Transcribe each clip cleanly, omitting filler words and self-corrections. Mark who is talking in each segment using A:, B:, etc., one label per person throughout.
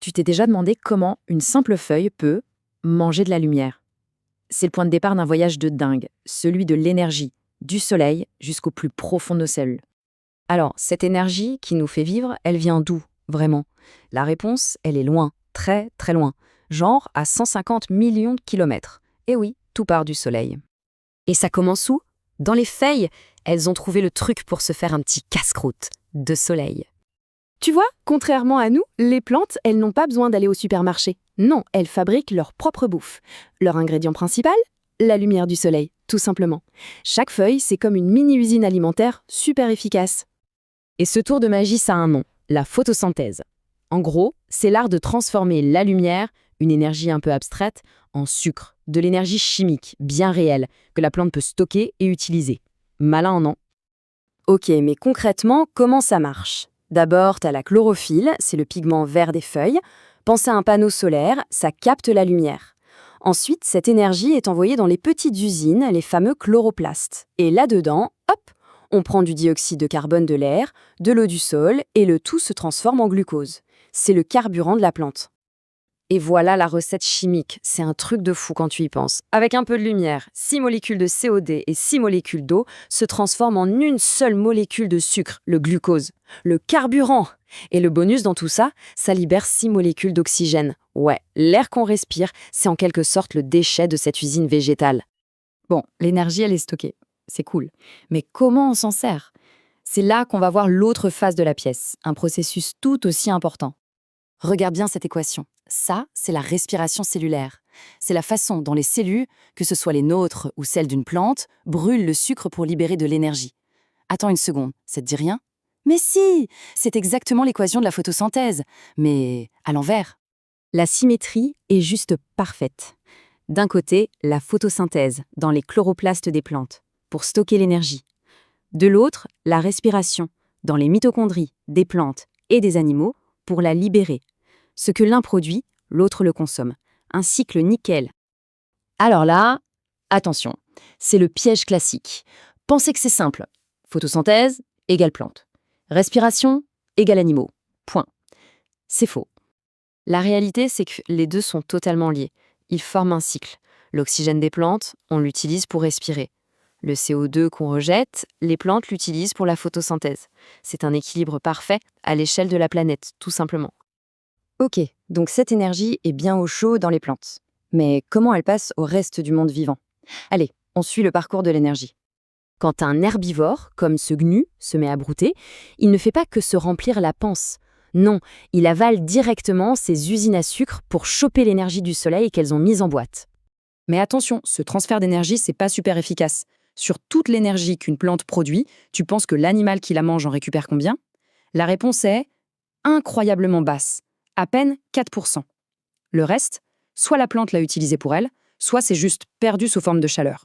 A: Tu t'es déjà demandé comment une simple feuille peut manger de la lumière? C'est le point de départ d'un voyage de dingue, celui de l'énergie, du soleil jusqu'au plus profond de nos cellules.
B: Alors, cette énergie qui nous fait vivre, elle vient d'où, vraiment? La réponse, elle est loin, très très loin, genre à 150 millions de kilomètres. Et oui, tout part du Soleil. Et ça commence où? Dans les feuilles, elles ont trouvé le truc pour se faire un petit casse-croûte de soleil.
C: Tu vois, contrairement à nous, les plantes, elles n'ont pas besoin d'aller au supermarché. Non, elles fabriquent leur propre bouffe. Leur ingrédient principal? La lumière du soleil, tout simplement. Chaque feuille, c'est comme une mini-usine alimentaire super efficace.
B: Et ce tour de magie, ça a un nom, la photosynthèse. En gros, c'est l'art de transformer la lumière, une énergie un peu abstraite, en sucre, de l'énergie chimique, bien réelle, que la plante peut stocker et utiliser. Malin, non?
C: Ok, mais concrètement, comment ça marche? D'abord, t'as la chlorophylle, c'est le pigment vert des feuilles. Pense à un panneau solaire, ça capte la lumière. Ensuite, cette énergie est envoyée dans les petites usines, les fameux chloroplastes. Et là-dedans, hop, on prend du dioxyde de carbone de l'air, de l'eau du sol, et le tout se transforme en glucose. C'est le carburant de la plante.
B: Et voilà la recette chimique, c'est un truc de fou quand tu y penses. Avec un peu de lumière, 6 molécules de CO2 et 6 molécules d'eau se transforment en une seule molécule de sucre, le glucose, le carburant. Et le bonus dans tout ça, ça libère 6 molécules d'oxygène. Ouais, l'air qu'on respire, c'est en quelque sorte le déchet de cette usine végétale.
A: Bon, l'énergie, elle est stockée. C'est cool. Mais comment on s'en sert? C'est là qu'on va voir l'autre face de la pièce, un processus tout aussi important.
C: Regarde bien cette équation. Ça, c'est la respiration cellulaire. C'est la façon dont les cellules, que ce soit les nôtres ou celles d'une plante, brûlent le sucre pour libérer de l'énergie. Attends une seconde, ça te dit rien? Mais si! C'est exactement l'équation de la photosynthèse, mais à l'envers.
B: La symétrie est juste parfaite. D'un côté, la photosynthèse, dans les chloroplastes des plantes, pour stocker l'énergie. De l'autre, la respiration, dans les mitochondries des plantes et des animaux, pour la libérer. Ce que l'un produit, l'autre le consomme. Un cycle nickel.
A: Alors là, attention, c'est le piège classique. Pensez que c'est simple. Photosynthèse égale plante. Respiration égale animaux. Point. C'est faux. La réalité, c'est que les deux sont totalement liés. Ils forment un cycle. L'oxygène des plantes, on l'utilise pour respirer. Le CO2 qu'on rejette, les plantes l'utilisent pour la photosynthèse. C'est un équilibre parfait à l'échelle de la planète, tout simplement.
B: Ok, donc cette énergie est bien au chaud dans les plantes. Mais comment elle passe au reste du monde vivant? Allez, on suit le parcours de l'énergie. Quand un herbivore, comme ce gnu, se met à brouter, il ne fait pas que se remplir la panse. Non, il avale directement ses usines à sucre pour choper l'énergie du soleil qu'elles ont mise en boîte.
A: Mais attention, ce transfert d'énergie, c'est pas super efficace. Sur toute l'énergie qu'une plante produit, tu penses que l'animal qui la mange en récupère combien? La réponse est incroyablement basse, à peine 4%. Le reste, soit la plante l'a utilisé pour elle, soit c'est juste perdu sous forme de chaleur.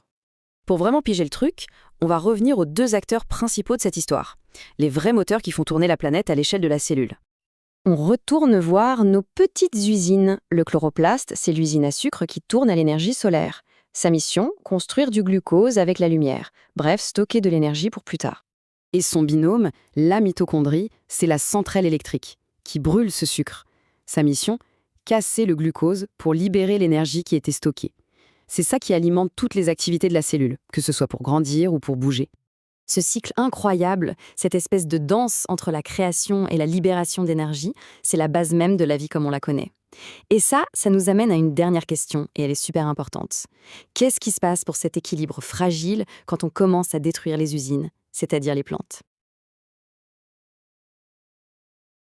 A: Pour vraiment piger le truc, on va revenir aux deux acteurs principaux de cette histoire, les vrais moteurs qui font tourner la planète à l'échelle de la cellule.
B: On retourne voir nos petites usines. Le chloroplaste, c'est l'usine à sucre qui tourne à l'énergie solaire. Sa mission, construire du glucose avec la lumière. Bref, stocker de l'énergie pour plus tard.
A: Et son binôme, la mitochondrie, c'est la centrale électrique, qui brûle ce sucre. Sa mission, casser le glucose pour libérer l'énergie qui était stockée. C'est ça qui alimente toutes les activités de la cellule, que ce soit pour grandir ou pour bouger. Ce cycle incroyable, cette espèce de danse entre la création et la libération d'énergie, c'est la base même de la vie comme on la connaît. Et ça nous amène à une dernière question, et elle est super importante. Qu'est-ce qui se passe pour cet équilibre fragile quand on commence à détruire les usines, c'est-à-dire les plantes?